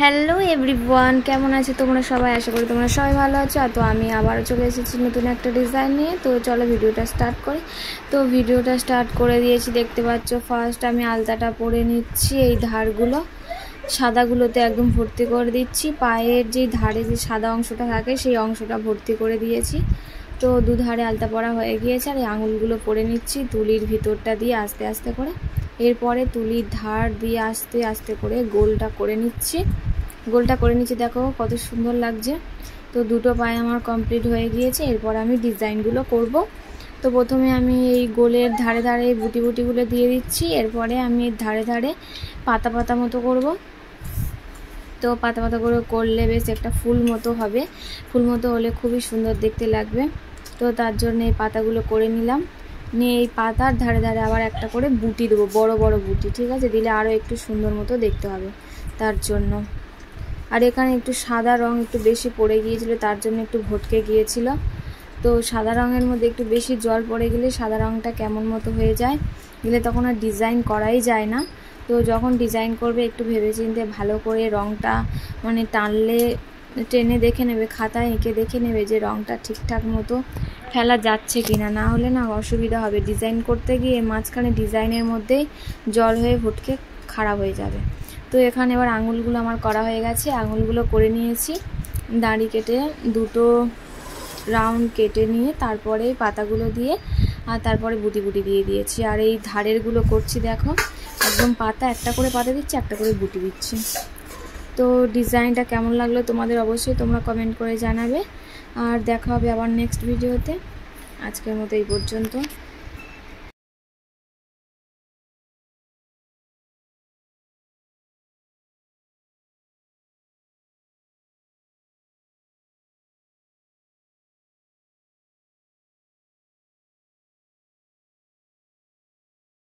Hello everyone, কেমন আছে তোমরা সবাই? আশা করি তোমরা সবাই ভালো আছো। তো আমি আবারও চলে এসেছি নতুন একটা ডিজাইন নিয়ে। তো চলো ভিডিওটা স্টার্ট করি। তো ভিডিওটা স্টার্ট করে দিয়েছি, দেখতে পাচ্ছ। ফার্স্ট আমি আলতাটা পরে নিচ্ছি, এই ধারগুলো সাদাগুলোতে একদম ভর্তি করে দিচ্ছি। পায়ের যে ধারে যে সাদা অংশটা থাকে সেই অংশটা ভর্তি করে দিয়েছি। তো দুধারে আলতা পরা হয়ে গিয়েছে, আর এই আঙুলগুলো পরে নিচ্ছি তুলির ভিতরটা দিয়ে আস্তে আস্তে করে। এরপরে তুলির ধার দিয়ে আস্তে আস্তে করে গোলটা করে নিচ্ছি। দেখো কত সুন্দর লাগছে। তো দুটো পায়ে আমার কমপ্লিট হয়ে গিয়েছে। এরপর আমি ডিজাইনগুলো করব। তো প্রথমে আমি এই গোলের ধারে ধারে বুটিগুলো দিয়ে দিচ্ছি। এরপরে আমি ধারে ধারে পাতা পাতা মতো করব। তো পাতা পাতা করে করলে বেশ একটা ফুল মতো হবে। ফুল মতো হলে খুবই সুন্দর দেখতে লাগবে। তো তার জন্য এই পাতাগুলো করে নিলাম। নিয়ে এই পাতার ধারে ধারে আবার একটা করে বুটি দেবো, বড় বড় বুটি, ঠিক আছে? দিলে আরও একটু সুন্দর মতো দেখতে হবে তার জন্য। আর এখানে একটু সাদা রং একটু বেশি পড়ে গিয়েছিল, তার জন্য একটু ভটকে গিয়েছিল। তো সাদা রঙের মধ্যে একটু বেশি জল পড়ে গেলে সাদা রঙটা কেমন মতো হয়ে যায়, গেলে তখন আর ডিজাইন করাই যায় না। তো যখন ডিজাইন করবে একটু ভেবেচিন্তে ভালো করে রঙটা মানে টানলে টেনে দেখে নেবে, খাতায় এঁকে দেখে নেবে যে রঙটা ঠিকঠাক মতো ফেলা যাচ্ছে কিনা, না হলে না অসুবিধা হবে। ডিজাইন করতে গিয়ে মাঝখানে ডিজাইনের মধ্যেই জল হয়ে ভটকে খারাপ হয়ে যাবে। তো এখানে এবার আঙুলগুলো আমার করা হয়ে গেছে, আঙুলগুলো করে নিয়েছি। দাড়ি কেটে দুটো রাউন্ড কেটে নিয়ে তারপরে পাতাগুলো দিয়ে আর তারপরে বুটি দিয়ে দিয়েছি। আর এই ধারেরগুলো করছি, দেখো একদম পাতা একটা করে পাতা দিচ্ছি, একটা করে বুটি দিচ্ছি। তো ডিজাইনটা কেমন লাগলো তোমাদের অবশ্যই তোমরা কমেন্ট করে জানাবে। আর দেখা হবে আবার নেক্সট ভিডিওতে। আজকের মতো এই পর্যন্ত।